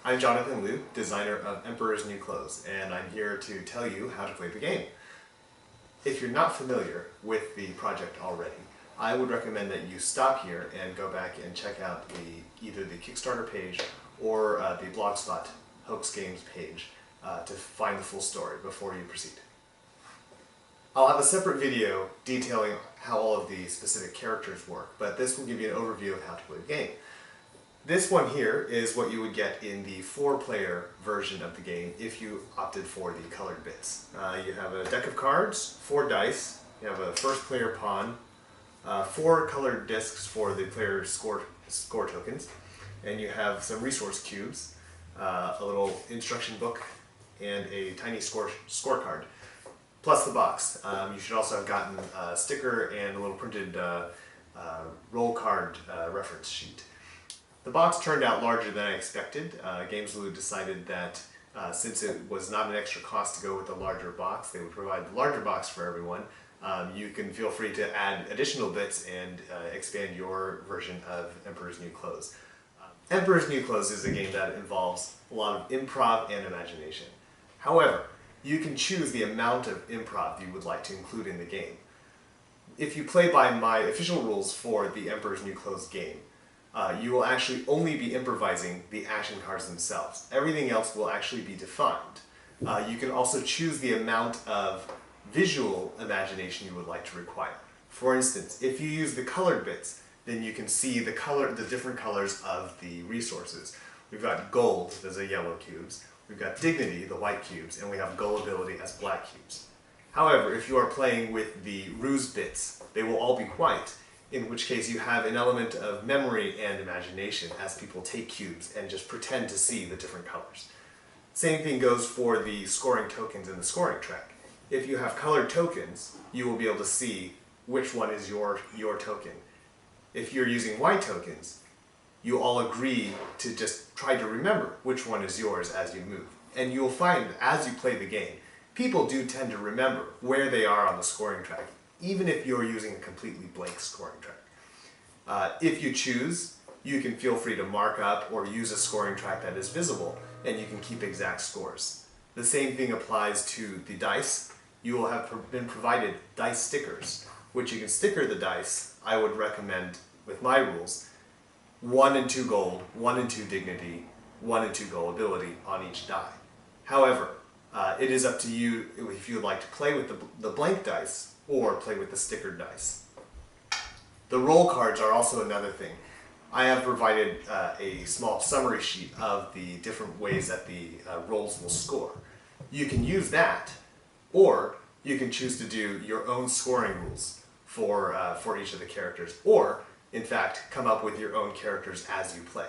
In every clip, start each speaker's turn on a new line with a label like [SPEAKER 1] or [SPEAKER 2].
[SPEAKER 1] I'm Jonathan Liu, designer of Emperor's New Clothes, and I'm here to tell you how to play the game. If you're not familiar with the project already, I would recommend that you stop here and go back and check out either the Kickstarter page or the Blogspot Hoax Games page to find the full story before you proceed. I'll have a separate video detailing how all of the specific characters work, but this will give you an overview of how to play the game. This one here is what you would get in the 4-player version of the game if you opted for the colored bits. You have a deck of cards, 4 dice, you have a first player pawn, 4 colored discs for the player's score tokens, and you have some resource cubes, a little instruction book, and a tiny scorecard, plus the box. You should also have gotten a sticker and a little printed roll card reference sheet. The box turned out larger than I expected. GamesLoot decided that since it was not an extra cost to go with the larger box, they would provide the larger box for everyone. You can feel free to add additional bits and expand your version of Emperor's New Clothes. Emperor's New Clothes is a game that involves a lot of improv and imagination. However, you can choose the amount of improv you would like to include in the game. If you play by my official rules for the Emperor's New Clothes game, you will actually only be improvising the action cards themselves. Everything else will actually be defined. You can also choose the amount of visual imagination you would like to require. For instance, if you use the colored bits, then you can see the different colors of the resources. We've got gold, those are yellow cubes. We've got dignity, the white cubes, and we have gullibility as black cubes. However, if you are playing with the ruse bits, they will all be white, in which case you have an element of memory and imagination as people take cubes and just pretend to see the different colors. Same thing goes for the scoring tokens in the scoring track. If you have colored tokens, you will be able to see which one is your token. If you're using white tokens, you all agree to just try to remember which one is yours as you move. And you'll find as you play the game, people do tend to remember where they are on the scoring track, even if you're using a completely blank scoring track. If you choose, you can feel free to mark up or use a scoring track that is visible, and you can keep exact scores. The same thing applies to the dice. You will have been provided dice stickers, which you can sticker the dice. I would recommend, with my rules, 1 and 2 gold, 1 and 2 dignity, 1 and 2 gullibility on each die. However, it is up to you if you would like to play with the blank dice or play with the stickered dice. The roll cards are also another thing. I have provided a small summary sheet of the different ways that the rolls will score. You can use that, or you can choose to do your own scoring rules for each of the characters, or in fact come up with your own characters as you play.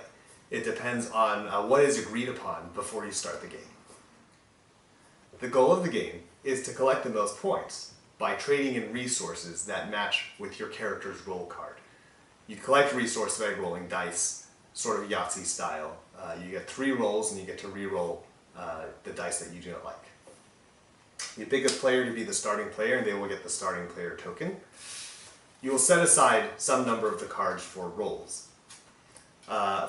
[SPEAKER 1] It depends on what is agreed upon before you start the game. The goal of the game is to collect the most points by trading in resources that match with your character's roll card. You collect resources by rolling dice, sort of Yahtzee style. You get 3 rolls and you get to re-roll the dice that you do not like. You pick a player to be the starting player and they will get the starting player token. You will set aside some number of the cards for rolls.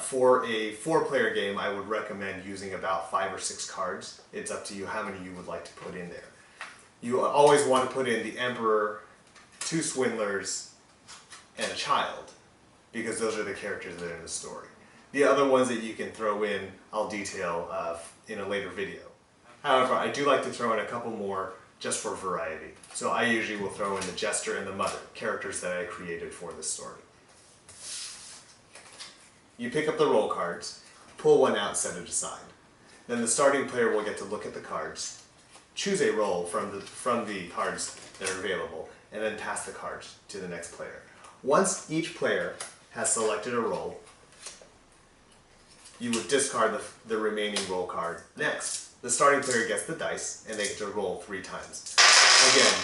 [SPEAKER 1] For a 4-player game, I would recommend using about 5 or 6 cards. It's up to you how many you would like to put in there. You always want to put in the Emperor, 2 Swindlers, and a child, because those are the characters that are in the story. The other ones that you can throw in, I'll detail in a later video. However, I do like to throw in a couple more just for variety. So I usually will throw in the Jester and the Mother, characters that I created for this story. You pick up the roll cards, pull one out, set it aside. Then the starting player will get to look at the cards, choose a roll from the cards that are available, and then pass the cards to the next player. Once each player has selected a roll, you would discard the remaining roll card. Next, the starting player gets the dice, and they get to roll 3 times. Again,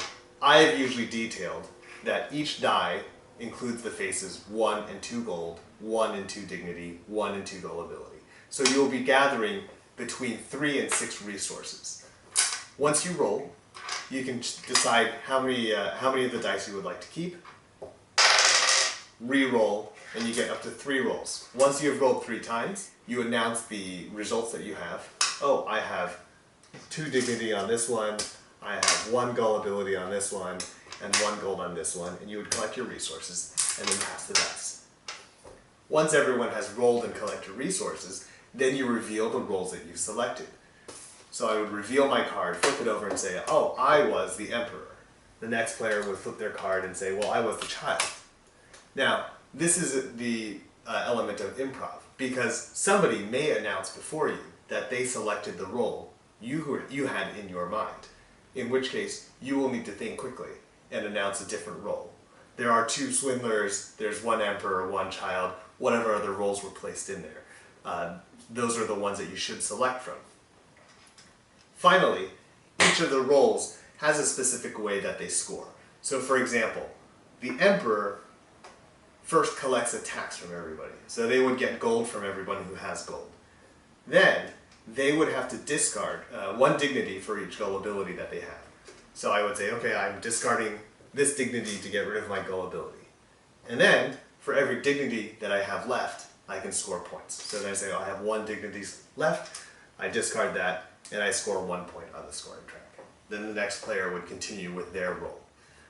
[SPEAKER 1] I have usually detailed that each die includes the faces 1 and 2 gold, 1 and 2 dignity, 1 and 2 gullibility. So you will be gathering between 3 and 6 resources. Once you roll, you can decide how many of the dice you would like to keep. re-roll, and you get up to 3 rolls. Once you have rolled 3 times, you announce the results that you have. Oh, I have 2 dignity on this one, I have 1 gullibility on this one, and 1 gold on this one, and you would collect your resources and then pass the dice. Once everyone has rolled and collected resources, then you reveal the roles that you've selected. So I would reveal my card, flip it over and say, oh, I was the emperor. The next player would flip their card and say, well, I was the child. Now, this is the element of improv, because somebody may announce before you that they selected the role you had in your mind, in which case you will need to think quickly and announce a different role. There are 2 swindlers, there's 1 emperor, 1 child, whatever other roles were placed in there. Those are the ones that you should select from. Finally, each of the roles has a specific way that they score. So for example, the emperor first collects a tax from everybody. So they would get gold from everyone who has gold. Then they would have to discard 1 dignity for each gullibility that they have. So I would say, okay, I'm discarding this dignity to get rid of my gullibility. And then, for every dignity that I have left, I can score points. So then I say, oh, I have 1 dignity left, I discard that, and I score 1 point on the scoring track. Then the next player would continue with their role.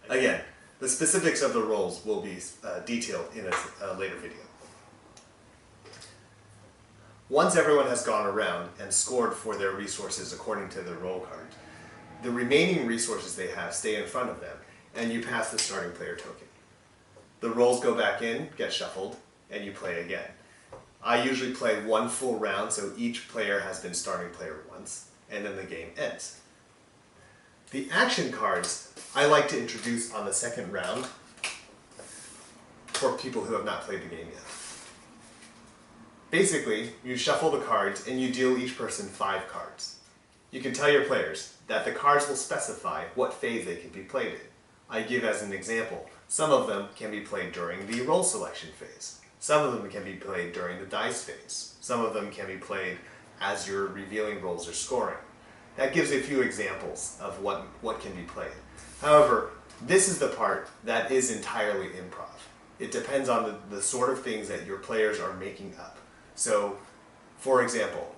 [SPEAKER 1] Again, the specifics of the roles will be detailed in a later video. Once everyone has gone around and scored for their resources according to their role card, the remaining resources they have stay in front of them, and you pass the starting player token. The roles go back in, get shuffled, and you play again. I usually play 1 full round, so each player has been starting player once, and then the game ends. The action cards I like to introduce on the second round for people who have not played the game yet. Basically, you shuffle the cards and you deal each person 5 cards. You can tell your players that the cards will specify what phase they can be played in. I give as an example, some of them can be played during the role selection phase. Some of them can be played during the dice phase. Some of them can be played as you're revealing roles or scoring. That gives a few examples of what can be played. However, this is the part that is entirely improv. It depends on the sort of things that your players are making up. So, for example,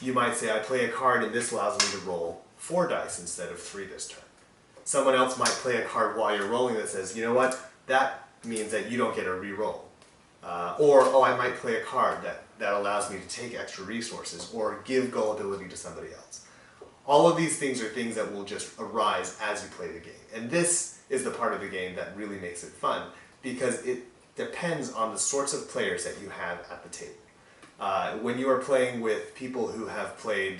[SPEAKER 1] you might say, I play a card and this allows me to roll 4 dice instead of 3 this turn. Someone else might play a card while you're rolling that says, you know what, that means that you don't get a re-roll. Or I might play a card that allows me to take extra resources or give gullibility to somebody else. All of these things are things that will just arise as you play the game. And this is the part of the game that really makes it fun, because it depends on the sorts of players that you have at the table. When you are playing with people who have played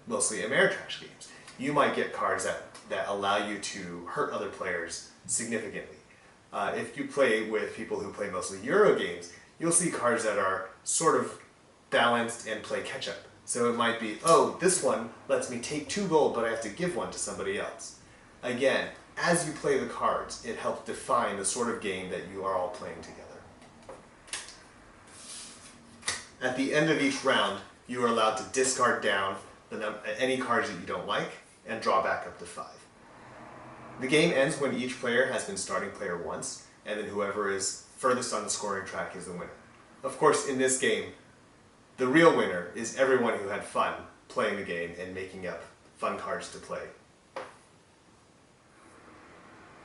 [SPEAKER 1] mostly Ameritrash games, you might get cards that allow you to hurt other players significantly. If you play with people who play mostly Euro games, you'll see cards that are sort of balanced and play catch-up. So it might be, oh, this one lets me take 2 gold, but I have to give 1 to somebody else. Again, as you play the cards, it helps define the sort of game that you are all playing together. At the end of each round, you are allowed to discard down any cards that you don't like and draw back up to 5. The game ends when each player has been starting player once, and then whoever is furthest on the scoring track is the winner. Of course, in this game, the real winner is everyone who had fun playing the game and making up fun cards to play.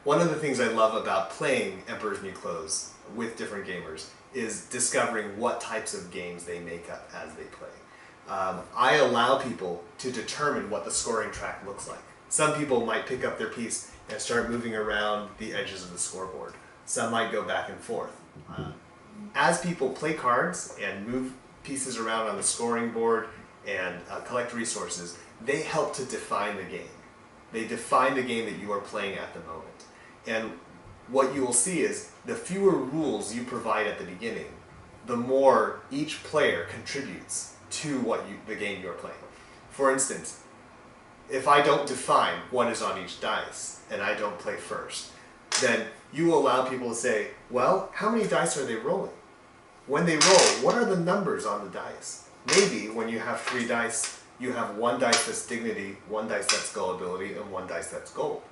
[SPEAKER 1] One of the things I love about playing Emperor's New Clothes with different gamers is discovering what types of games they make up as they play. I allow people to determine what the scoring track looks like. Some people might pick up their piece and start moving around the edges of the scoreboard. Some might go back and forth. As people play cards and move pieces around on the scoring board and collect resources, they help to define the game. They define the game that you are playing at the moment. And what you will see is the fewer rules you provide at the beginning, the more each player contributes to the game you're playing. For instance, if I don't define what is on each dice and I don't play first, then you will allow people to say, well, how many dice are they rolling? When they roll, what are the numbers on the dice? Maybe when you have 3 dice, you have 1 dice that's dignity, 1 dice that's gullibility, and 1 dice that's gold.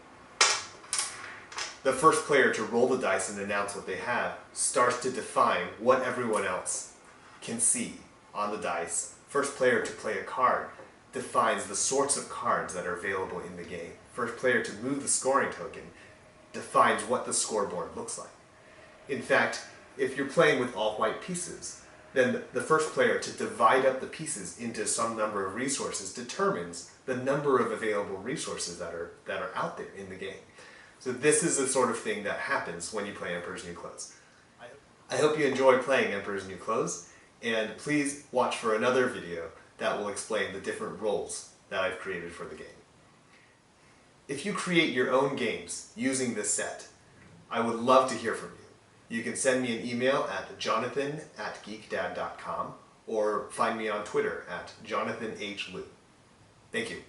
[SPEAKER 1] the first player to roll the dice and announce what they have starts to define what everyone else can see on the dice. First player to play a card defines the sorts of cards that are available in the game. First player to move the scoring token defines what the scoreboard looks like. In fact, if you're playing with all white pieces, then the first player to divide up the pieces into some number of resources determines the number of available resources that are out there in the game. So this is the sort of thing that happens when you play Emperor's New Clothes. I hope you enjoy playing Emperor's New Clothes, and please watch for another video that will explain the different roles that I've created for the game. If you create your own games using this set, I would love to hear from you. You can send me an email at jonathan@geekdad.com or find me on Twitter at JonathanHLu. Thank you.